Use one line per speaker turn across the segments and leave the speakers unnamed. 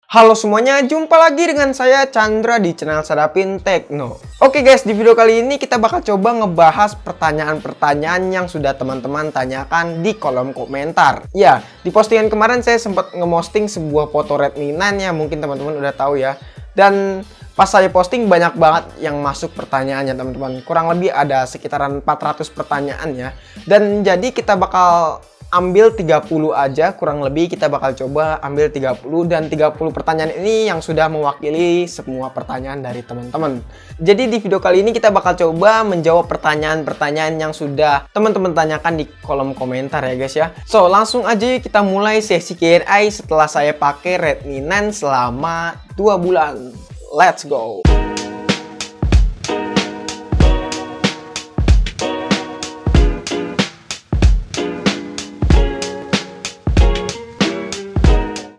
Halo semuanya, jumpa lagi dengan saya Chandra di channel Sadapin Tekno. Oke guys, di video kali ini kita bakal coba ngebahas pertanyaan-pertanyaan yang sudah teman-teman tanyakan di kolom komentar. Ya, di postingan kemarin saya sempat nge-posting sebuah foto Redmi 9 ya, mungkin teman-teman udah tahu ya. Dan pas saya posting banyak banget yang masuk pertanyaannya teman-teman. Kurang lebih ada sekitaran 400 pertanyaan ya. Dan jadi kita bakal ambil 30 aja, kurang lebih kita bakal coba ambil 30, dan 30 pertanyaan ini yang sudah mewakili semua pertanyaan dari teman-teman. Jadi di video kali ini kita bakal coba menjawab pertanyaan-pertanyaan yang sudah teman-teman tanyakan di kolom komentar ya guys ya. So langsung aja kita mulai sesi Q&A setelah saya pakai Redmi 9 selama 2 bulan. Let's go!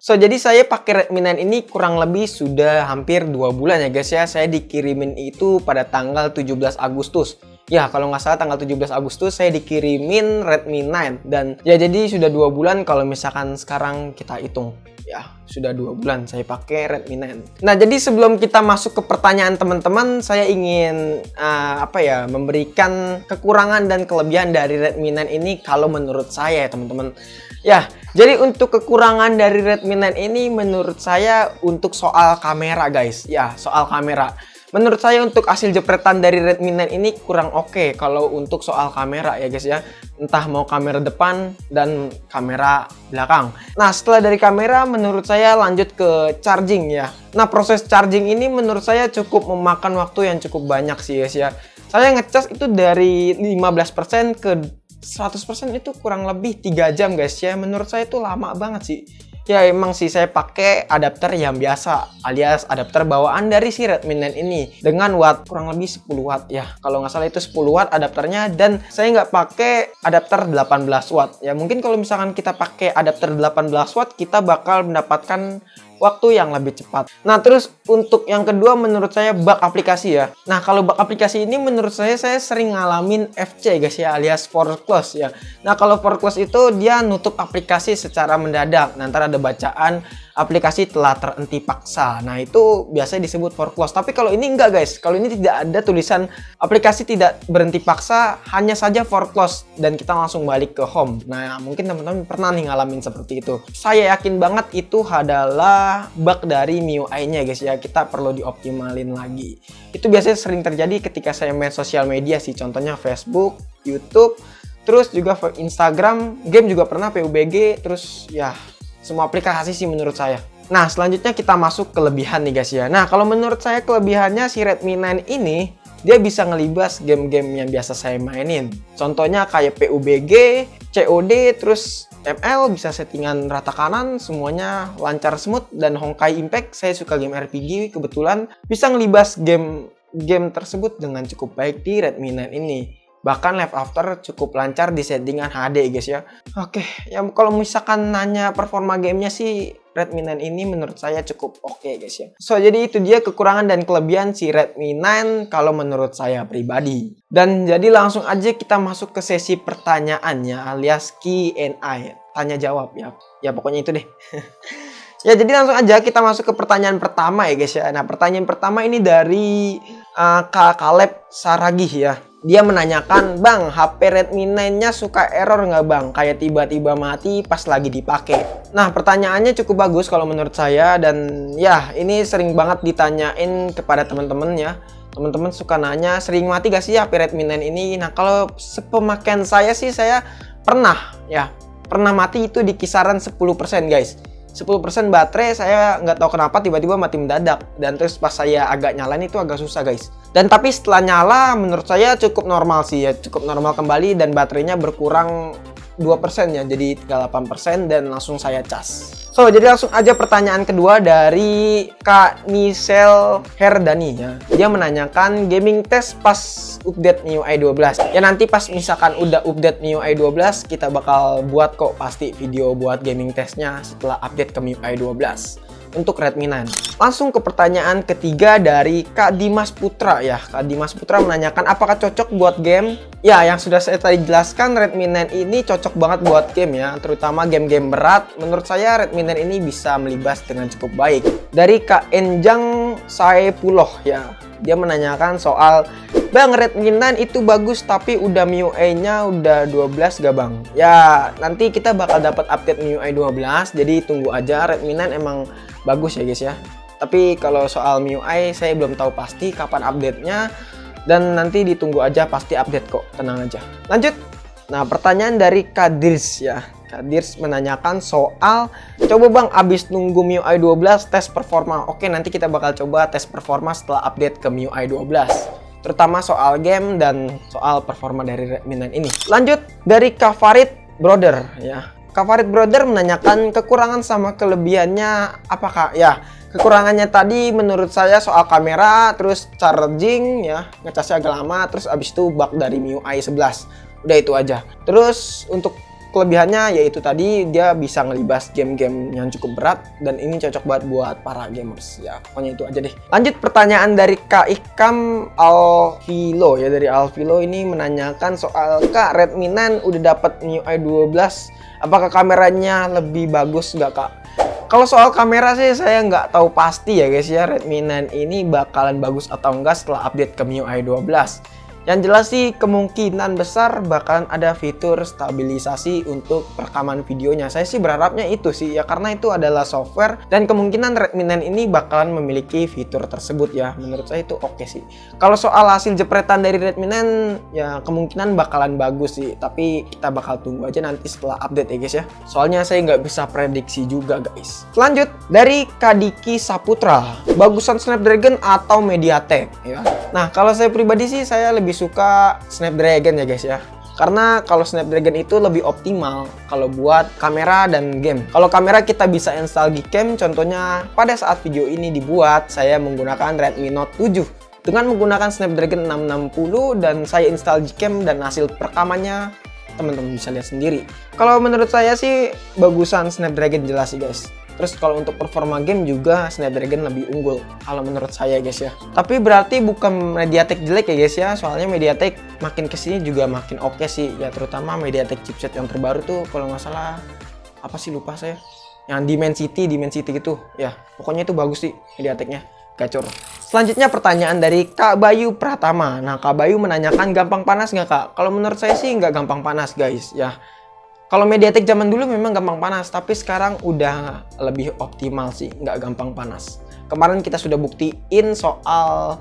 So, jadi saya pakai Redmi 9 ini kurang lebih sudah hampir 2 bulan ya guys ya. Saya dikirimin itu pada tanggal 17 Agustus. Ya, kalau nggak salah tanggal 17 Agustus saya dikirimin Redmi 9. Dan ya jadi sudah 2 bulan kalau misalkan sekarang kita hitung. Ya, sudah 2 bulan saya pakai Redmi 9. Nah, jadi sebelum kita masuk ke pertanyaan teman-teman, saya ingin memberikan kekurangan dan kelebihan dari Redmi 9 ini kalau menurut saya ya teman-teman. Ya, jadi untuk kekurangan dari Redmi 9 ini menurut saya untuk soal kamera guys. Ya, soal kamera. Menurut saya untuk hasil jepretan dari Redmi 9 ini kurang oke kalau untuk soal kamera ya guys ya. Entah mau kamera depan dan kamera belakang. Nah, setelah dari kamera menurut saya lanjut ke charging ya. Nah, proses charging ini menurut saya cukup memakan waktu yang cukup banyak sih guys ya. Saya ngecas itu dari 15% ke 100% itu kurang lebih 3 jam guys ya. Menurut saya itu lama banget sih. Ya emang sih saya pakai adapter yang biasa alias adapter bawaan dari si Redmi 9 ini dengan watt kurang lebih 10 watt ya. Kalau nggak salah itu 10 watt adapternya, dan saya nggak pakai adapter 18 watt. Ya mungkin kalau misalkan kita pakai adapter 18 watt kita bakal mendapatkan waktu yang lebih cepat. Nah, terus untuk yang kedua menurut saya bug aplikasi ya. Nah, kalau bug aplikasi ini menurut saya sering ngalamin FC guys ya, alias force close ya. Nah, kalau force close itu dia nutup aplikasi secara mendadak. Nanti ada bacaan aplikasi telah terhenti paksa. Nah, itu biasanya disebut force close. Tapi kalau ini enggak guys. Kalau ini tidak ada tulisan aplikasi tidak berhenti paksa, hanya saja force close dan kita langsung balik ke home. Nah, mungkin teman-teman pernah nih ngalamin seperti itu. Saya yakin banget itu adalah bug dari MIUI-nya guys ya. Kita perlu dioptimalin lagi. Itu biasanya sering terjadi ketika saya main sosial media sih. Contohnya Facebook, YouTube, terus juga Instagram, game juga pernah PUBG, terus ya semua aplikasi sih menurut saya. Nah, selanjutnya kita masuk kelebihan nih guys ya. Nah, kalau menurut saya kelebihannya si Redmi 9 ini dia bisa ngelibas game-game yang biasa saya mainin. Contohnya kayak PUBG, COD, terus ML bisa settingan rata kanan, semuanya lancar smooth, dan Honkai Impact, saya suka game RPG, kebetulan bisa ngelibas game tersebut dengan cukup baik di Redmi 9 ini. Bahkan Live After cukup lancar di settingan HD guys ya. Oke, ya kalau misalkan nanya performa gamenya sih Redmi 9 ini menurut saya cukup oke guys ya. So, jadi itu dia kekurangan dan kelebihan si Redmi 9 kalau menurut saya pribadi. Dan jadi langsung aja kita masuk ke sesi pertanyaannya alias Q&A. Tanya jawab ya. Ya pokoknya itu deh. Ya, jadi langsung aja kita masuk ke pertanyaan pertama ya guys ya. Nah, pertanyaan pertama ini dari Kak Kaleb Saragih ya. Dia menanyakan, "Bang, HP Redmi 9-nya suka error nggak bang? Kayak tiba-tiba mati pas lagi dipakai." Nah, pertanyaannya cukup bagus kalau menurut saya, dan ya ini sering banget ditanyain kepada teman-teman ya. Teman-teman suka nanya, sering mati gak sih HP Redmi 9 ini? Nah, kalau sepemakaian saya sih saya pernah mati itu di kisaran 10% guys. 10% baterai saya nggak tahu kenapa tiba-tiba mati mendadak, dan terus pas saya agak nyalain itu agak susah guys. Dan tapi setelah nyala menurut saya cukup normal sih ya, cukup normal kembali, dan baterainya berkurang 2% ya, jadi tinggal 8% dan langsung saya cas. So, jadi langsung aja pertanyaan kedua dari Kak Nisel Herdani ya. Dia menanyakan gaming test pas update MIUI 12. Ya nanti pas misalkan udah update MIUI 12 kita bakal buat kok pasti video buat gaming testnya setelah update ke MIUI 12. untuk Redmi 9. Langsung ke pertanyaan ketiga dari Kak Dimas Putra ya. Kak Dimas Putra menanyakan apakah cocok buat game? Ya, yang sudah saya tadi jelaskan, Redmi 9 ini cocok banget buat game ya, terutama game-game berat. Menurut saya Redmi 9 ini bisa melibas dengan cukup baik. Dari Kak Enjang Saepuloh ya, dia menanyakan soal, Bang, Redmi 9 itu bagus tapi udah MIUI-nya udah 12 gak bang? Ya, nanti kita bakal dapat update MIUI 12, jadi tunggu aja. Redmi 9 emang bagus ya guys ya. Tapi kalau soal MIUI saya belum tahu pasti kapan update-nya, dan nanti ditunggu aja, pasti update kok, tenang aja. Lanjut. Nah, pertanyaan dari Kadirs ya. Kadirs menanyakan soal, coba bang abis nunggu MIUI 12 tes performa. Oke, nanti kita bakal coba tes performa setelah update ke MIUI 12. Terutama soal game dan soal performa dari Redmi 9 ini. Lanjut dari Kavarit Brother ya. Kavarit Brother menanyakan kekurangan sama kelebihannya apakah ya. Kekurangannya tadi menurut saya soal kamera, terus charging ya, ngecasnya agak lama, terus abis itu bug dari MIUI 11. Udah itu aja. Terus untuk kelebihannya yaitu tadi dia bisa ngelibas game-game yang cukup berat, dan ini cocok banget buat para gamers ya. Pokoknya itu aja deh. Lanjut pertanyaan dari Kak Ikam Alvilo ya. Dari Alvilo ini menanyakan soal, Kak, Redmi 9 udah dapat MIUI 12, apakah kameranya lebih bagus nggak Kak? Kalau soal kamera sih saya nggak tahu pasti ya guys ya, Redmi 9 ini bakalan bagus atau enggak setelah update ke MIUI 12. Yang jelas sih kemungkinan besar bakalan ada fitur stabilisasi untuk rekaman videonya. Saya sih berharapnya itu sih ya, karena itu adalah software dan kemungkinan Redmi 9 ini bakalan memiliki fitur tersebut ya. Menurut saya itu oke sih. Kalau soal hasil jepretan dari Redmi 9 ya kemungkinan bakalan bagus sih, tapi kita bakal tunggu aja nanti setelah update ya guys ya. Soalnya saya nggak bisa prediksi juga guys. Selanjut dari Kadiki Saputra, bagusan Snapdragon atau MediaTek ya. Nah, kalau saya pribadi sih saya lebih suka Snapdragon ya guys ya. Karena kalau Snapdragon itu lebih optimal kalau buat kamera dan game. Kalau kamera kita bisa install Gcam, contohnya pada saat video ini dibuat saya menggunakan Redmi Note 7 dengan menggunakan Snapdragon 660, dan saya install Gcam dan hasil perekamannya teman-teman bisa lihat sendiri. Kalau menurut saya sih bagusan Snapdragon jelas sih guys. Terus kalau untuk performa game juga Snapdragon lebih unggul kalau menurut saya guys ya. Tapi berarti bukan MediaTek jelek ya guys ya. Soalnya MediaTek makin kesini juga makin oke sih ya. Terutama MediaTek chipset yang terbaru tuh kalau nggak salah apa sih, lupa saya. Yang Dimensity gitu ya. Pokoknya itu bagus sih MediaTeknya. Gacor. Selanjutnya pertanyaan dari Kak Bayu Pratama. Nah, Kak Bayu menanyakan gampang panas nggak Kak? Kalau menurut saya sih nggak gampang panas guys ya. Kalau MediaTek zaman dulu memang gampang panas, tapi sekarang udah lebih optimal sih, nggak gampang panas. Kemarin kita sudah buktiin soal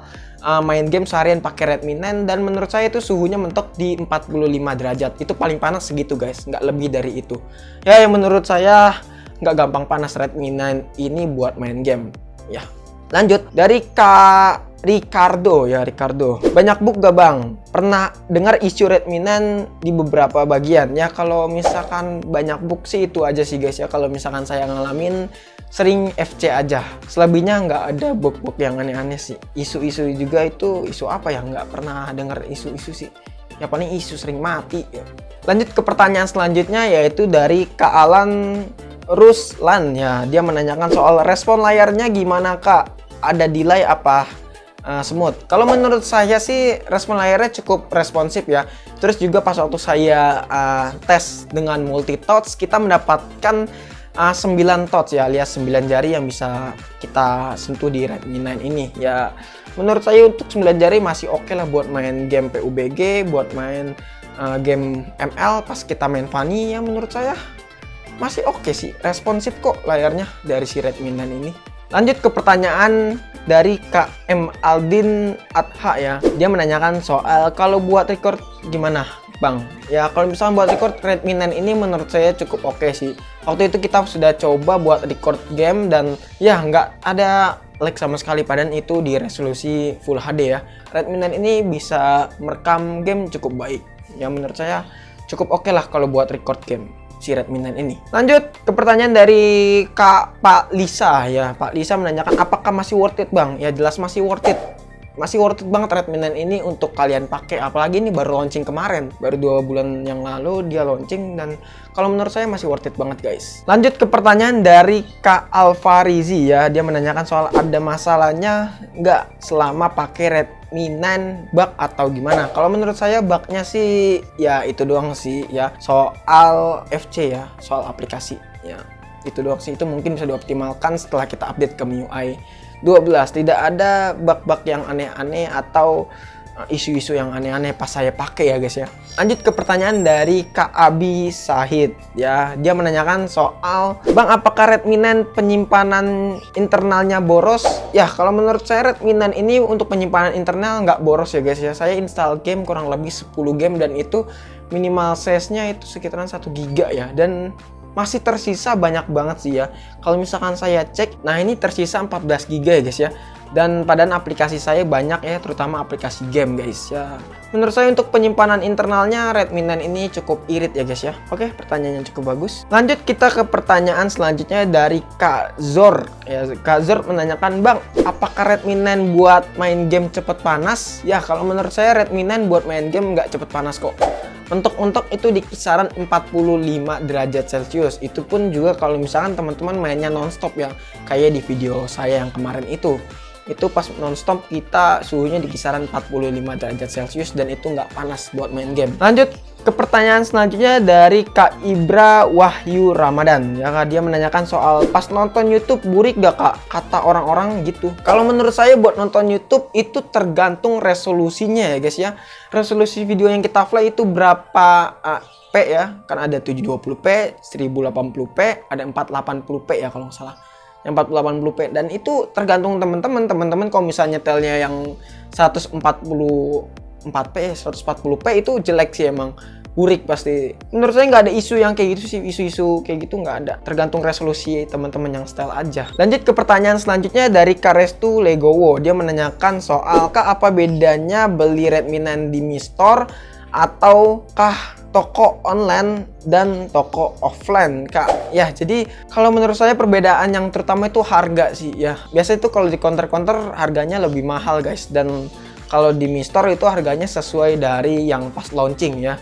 main game seharian pakai Redmi 9, dan menurut saya itu suhunya mentok di 45 derajat. Itu paling panas segitu guys, nggak lebih dari itu. Ya, yang menurut saya nggak gampang panas Redmi 9 ini buat main game. Ya, lanjut dari Kak Ricardo ya. Ricardo, banyak bug gak bang? Pernah dengar isu Redmi 9 di beberapa bagian ya. Kalau misalkan banyak bug sih itu aja sih guys ya. Kalau misalkan saya ngalamin sering FC aja, selebihnya nggak ada bug-bug yang aneh-aneh sih. Isu-isu juga itu isu apa ya, nggak pernah dengar isu-isu sih ya, paling isu sering mati ya. Lanjut ke pertanyaan selanjutnya yaitu dari Kak Alan Ruslan ya. Dia menanyakan soal respon layarnya gimana Kak? Ada delay apa smooth? Kalau menurut saya sih respon layarnya cukup responsif ya. Terus juga pas waktu saya tes dengan multi touch, kita mendapatkan 9 touch ya, alias 9 jari yang bisa kita sentuh di Redmi 9 ini ya. Menurut saya untuk 9 jari masih oke lah buat main game PUBG, buat main game ML pas kita main Funny ya. Menurut saya masih oke sih, responsif kok layarnya dari si Redmi 9 ini. Lanjut ke pertanyaan dari Kak M. Aldin Adha ya. Dia menanyakan soal kalau buat record gimana bang? Ya kalau misalnya buat record Redmi 9 ini menurut saya cukup oke sih. Waktu itu kita sudah coba buat record game dan ya nggak ada lag sama sekali, padahal itu di resolusi Full HD ya. Redmi 9 ini bisa merekam game cukup baik. Ya menurut saya cukup oke lah kalau buat record game si Redmi 9 ini. Lanjut ke pertanyaan dari Pak Lisa ya. Pak Lisa menanyakan apakah masih worth it bang? Ya jelas masih worth it. masih worth it banget Redmi 9 ini untuk kalian pakai, apalagi ini baru launching kemarin, baru 2 bulan yang lalu dia launching, dan kalau menurut saya masih worth it banget guys. Lanjut ke pertanyaan dari Kak Alfarizi ya, dia menanyakan soal ada masalahnya nggak selama pakai Redmi 9 bug atau gimana. Kalau menurut saya bugnya sih ya itu doang sih ya, soal FC ya, soal aplikasi ya, itu doang sih. Itu mungkin bisa dioptimalkan setelah kita update ke MIUI 12. Tidak ada bug-bug yang aneh-aneh atau isu-isu yang aneh-aneh pas saya pakai ya guys ya. Lanjut ke pertanyaan dari Kak Abi Sahid ya, dia menanyakan soal Bang, apakah Redmi 9 penyimpanan internalnya boros? Ya kalau menurut saya Redmi 9 ini untuk penyimpanan internal nggak boros ya guys ya. Saya install game kurang lebih 10 game dan itu minimal size-nya itu sekitaran 1 GB ya, dan masih tersisa banyak banget sih ya. Kalau misalkan saya cek, nah ini tersisa 14 GB ya guys ya. Dan padahal aplikasi saya banyak ya, terutama aplikasi game guys ya. Menurut saya untuk penyimpanan internalnya Redmi 9 ini cukup irit ya guys ya. Oke, pertanyaannya cukup bagus. Lanjut kita ke pertanyaan selanjutnya dari Kak Zor ya. Kak Zor menanyakan, Bang, apakah Redmi 9 buat main game cepet panas? Ya kalau menurut saya Redmi 9 buat main game nggak cepet panas kok. Mentok-mentok itu di kisaran 45 derajat Celcius. Itu pun juga kalau misalkan teman-teman mainnya nonstop ya, kayak di video saya yang kemarin itu pas nonstop kita suhunya di kisaran 45 derajat Celcius dan itu nggak panas buat main game. Lanjut ke pertanyaan selanjutnya dari Kak Ibra Wahyu Ramadan ya Kak, dia menanyakan soal pas nonton YouTube burik gak Kak, kata orang-orang gitu. Kalau menurut saya buat nonton YouTube itu tergantung resolusinya ya guys ya. Resolusi video yang kita play itu berapa P ya, kan ada 720p, 1080p, ada 480p ya kalau nggak salah, yang 480p, dan itu tergantung teman-teman kalau misalnya nyetelnya yang 144p 140p itu jelek sih, emang burik pasti. Menurut saya nggak ada isu yang kayak gitu sih, isu-isu kayak gitu nggak ada, tergantung resolusi teman-teman yang style aja. Lanjut ke pertanyaan selanjutnya dari Karestu Legowo, dia menanyakan soal Kak, apa bedanya beli Redmi 9 di Mi Store ataukah toko online dan toko offline Kak? Ya jadi kalau menurut saya perbedaan yang terutama itu harga sih ya. Biasanya itu kalau di counter-counter harganya lebih mahal guys, dan kalau di Mi Store itu harganya sesuai dari yang pas launching ya.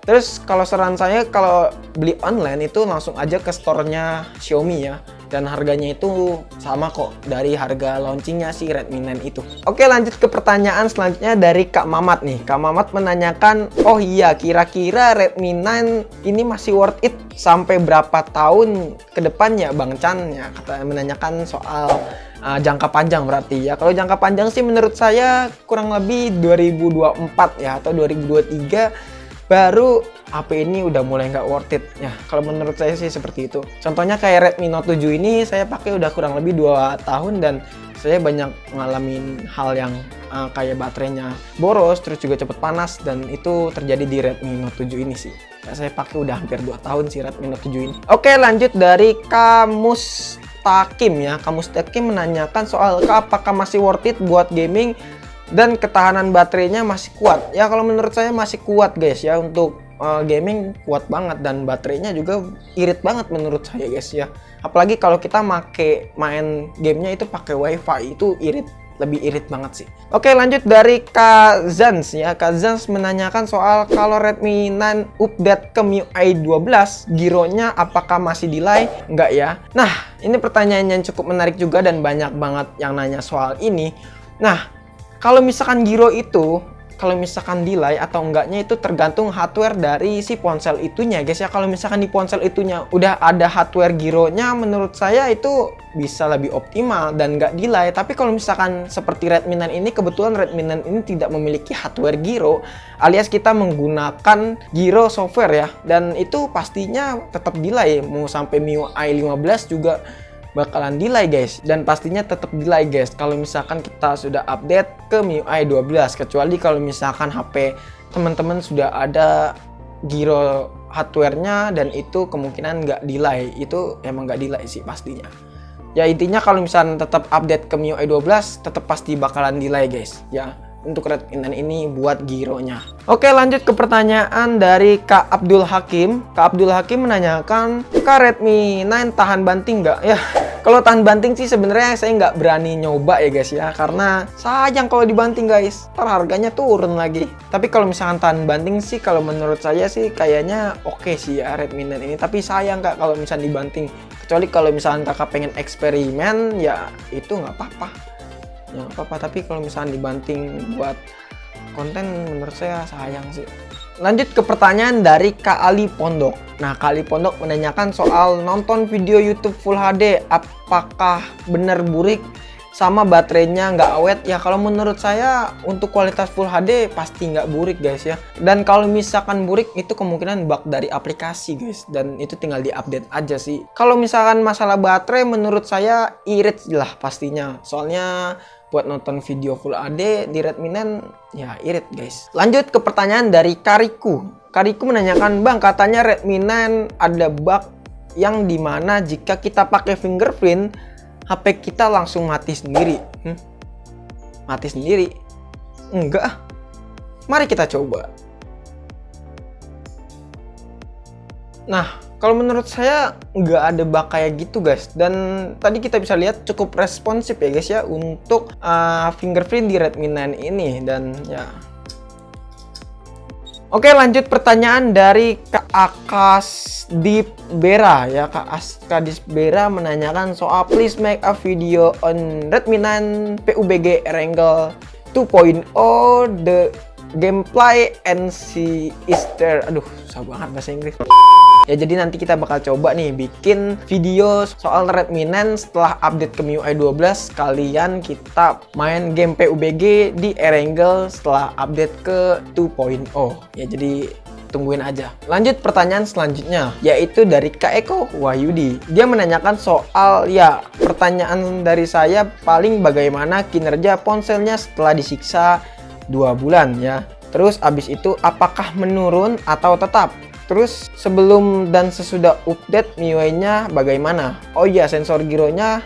Terus kalau saran saya kalau beli online itu langsung aja ke store-nya Xiaomi ya, dan harganya itu sama kok dari harga launchingnya si Redmi 9 itu. Oke, lanjut ke pertanyaan selanjutnya dari Kak Mamat nih. Kak Mamat menanyakan, oh iya, kira-kira Redmi 9 ini masih worth it sampai berapa tahun ke depannya Bang Chan ya, kata menanyakan soal jangka panjang berarti ya. Kalau jangka panjang sih menurut saya kurang lebih 2024 ya atau 2023 baru HP ini udah mulai nggak worth it ya. Kalau menurut saya sih seperti itu. Contohnya kayak Redmi Note 7 ini saya pakai udah kurang lebih 2 tahun dan saya banyak ngalamin hal yang kayak baterainya boros, terus juga cepet panas, dan itu terjadi di Redmi Note 7 ini sih. Ya, saya pakai udah hampir 2 tahun sih Redmi Note 7 ini. Oke, lanjut dari Kamus Takim ya. Kamus Takim menanyakan soal apakah masih worth it buat gaming dan ketahanan baterainya masih kuat. Ya kalau menurut saya masih kuat guys ya, untuk gaming kuat banget, dan baterainya juga irit banget menurut saya guys ya. Apalagi kalau kita main gamenya itu pakai wifi, itu lebih irit banget sih. Oke, lanjut dari Kak Zans ya. Kak Zans menanyakan soal kalau Redmi 9 update ke MIUI 12 gironya apakah masih delay enggak ya. Nah ini pertanyaan yang cukup menarik juga dan banyak banget yang nanya soal ini. Nah kalau misalkan giro itu, kalau misalkan delay atau enggaknya itu tergantung hardware dari si ponsel itunya guys ya. Kalau misalkan di ponsel itunya udah ada hardware gironya, menurut saya itu bisa lebih optimal dan nggak delay. Tapi kalau misalkan seperti Redmi 9 ini, kebetulan Redmi 9 ini tidak memiliki hardware giro, alias kita menggunakan giro software ya, dan itu pastinya tetap delay. Mau sampai MIUI 15 juga bakalan delay guys, dan pastinya tetap delay guys kalau misalkan kita sudah update ke MIUI 12, kecuali kalau misalkan HP teman-teman sudah ada giro hardware-nya dan itu kemungkinan nggak delay, itu emang nggak delay sih pastinya. Ya intinya kalau misalkan tetap update ke MIUI 12 tetap pasti bakalan delay guys ya untuk Redmi 9 ini buat gironya. Oke, lanjut ke pertanyaan dari Kak Abdul Hakim. Kak Abdul Hakim menanyakan, Kak, Redmi 9 tahan banting nggak? Ya Kalau tahan banting sih sebenarnya saya nggak berani nyoba ya guys ya, karena sayang kalau dibanting guys, ntar harganya turun lagi. Tapi kalau misalkan tahan banting sih, kalau menurut saya sih kayaknya oke sih ya Redmi 9 ini. Tapi sayang kak kalau misalnya dibanting, kecuali kalau misalkan kakak pengen eksperimen ya itu nggak apa-apa, ya nggak apa-apa. Tapi kalau misalkan dibanting buat konten menurut saya sayang sih. Lanjut ke pertanyaan dari Kak Ali Pondok. Nah, Kak Ali Pondok menanyakan soal nonton video YouTube Full HD, apakah benar burik sama baterainya nggak awet? Ya kalau menurut saya untuk kualitas Full HD pasti nggak burik guys ya. Dan kalau misalkan burik itu kemungkinan bug dari aplikasi guys, dan itu tinggal diupdate aja sih. Kalau misalkan masalah baterai menurut saya irit lah pastinya, soalnya buat nonton video Full HD di Redmi 9 ya irit guys. Lanjut ke pertanyaan dari Kariku. Kariku menanyakan, bang katanya Redmi 9 ada bug yang dimana jika kita pakai fingerprint HP kita langsung mati sendiri. Mati sendiri? Enggak. Mari kita coba. Nah, kalau menurut saya nggak ada bug kayak gitu guys. Dan tadi kita bisa lihat cukup responsif ya guys ya untuk fingerprint di Redmi 9 ini. Dan ya, oke, lanjut pertanyaan dari Kak Akasdip Bera ya. Kak Akasdip Bera menanyakan soal please make a video on Redmi 9 PUBG Erangel 2.0 the gameplay and see is there. Aduh, susah banget bahasa Inggris. Ya jadi nanti kita bakal coba nih bikin video soal Redmi 9 setelah update ke MIUI 12. Kalian kita main game PUBG di Erangel setelah update ke 2.0. Ya jadi tungguin aja. Lanjut pertanyaan selanjutnya, yaitu dari Kak Eko Wahyudi. Dia menanyakan soal, ya pertanyaan dari saya paling bagaimana kinerja ponselnya setelah disiksa 2 bulan ya. Terus abis itu apakah menurun atau tetap? Terus sebelum dan sesudah update MIUI-nya bagaimana? Oh iya, sensor gironya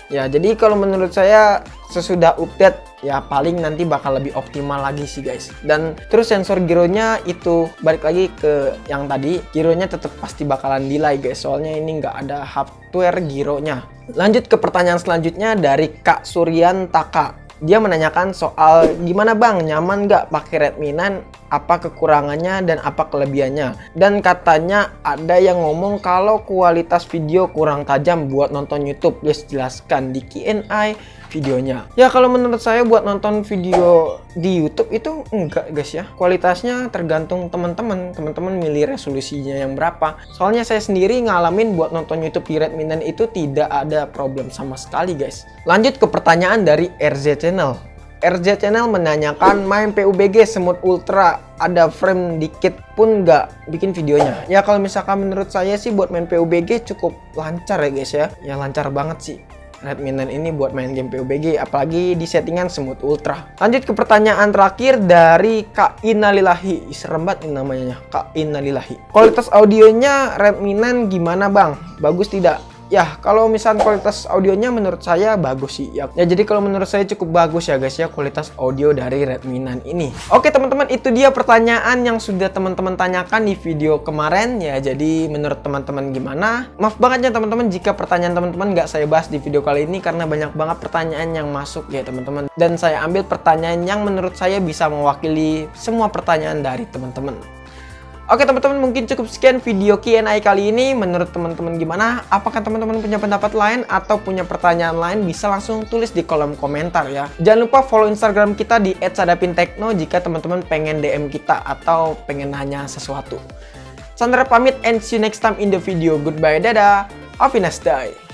ya, jadi kalau menurut saya sesudah update ya paling nanti bakal lebih optimal lagi sih guys. Dan terus sensor gironya itu balik lagi ke yang tadi, gironya tetap pasti bakalan delay guys, soalnya ini nggak ada hardware gironya. Lanjut ke pertanyaan selanjutnya dari Kak Suryan Taka. Dia menanyakan soal gimana bang, nyaman nggak pakai Redmi 9, apa kekurangannya dan apa kelebihannya. Dan katanya ada yang ngomong kalau kualitas video kurang tajam buat nonton YouTube. Please jelaskan di Q&A videonya. Ya kalau menurut saya buat nonton video di YouTube itu enggak guys ya. Kualitasnya tergantung teman-teman milih resolusinya yang berapa. Soalnya saya sendiri ngalamin buat nonton YouTube di Redmi 9 itu tidak ada problem sama sekali guys. Lanjut ke pertanyaan dari RZ Channel. RZ Channel menanyakan main PUBG Smooth Ultra ada frame dikit pun nggak bikin videonya. Ya kalau misalkan menurut saya sih buat main PUBG cukup lancar ya guys ya. Ya lancar banget sih Redmi 9 ini buat main game PUBG, apalagi di settingan Smooth Ultra. Lanjut ke pertanyaan terakhir dari Kak Innalillahi. Serem banget namanya, Kak Innalillahi. Kualitas audionya Redmi 9 gimana bang? Bagus tidak? Ya, kalau misalnya kualitas audionya menurut saya bagus sih ya. Ya jadi kalau menurut saya cukup bagus ya guys ya kualitas audio dari Redmi 9 ini. Oke teman-teman, itu dia pertanyaan yang sudah teman-teman tanyakan di video kemarin ya. Jadi menurut teman-teman gimana? Maaf banget ya teman-teman jika pertanyaan teman-teman nggak saya bahas di video kali ini karena banyak banget pertanyaan yang masuk ya teman-teman. Dan saya ambil pertanyaan yang menurut saya bisa mewakili semua pertanyaan dari teman-teman. Oke teman-teman, mungkin cukup sekian video Q&A kali ini. Menurut teman-teman gimana? Apakah teman-teman punya pendapat lain atau punya pertanyaan lain? Bisa langsung tulis di kolom komentar ya. Jangan lupa follow Instagram kita di @sadapintekno jika teman-teman pengen DM kita atau pengen nanya sesuatu. Sandra pamit and see you next time in the video. Goodbye, dadah, have a nice day.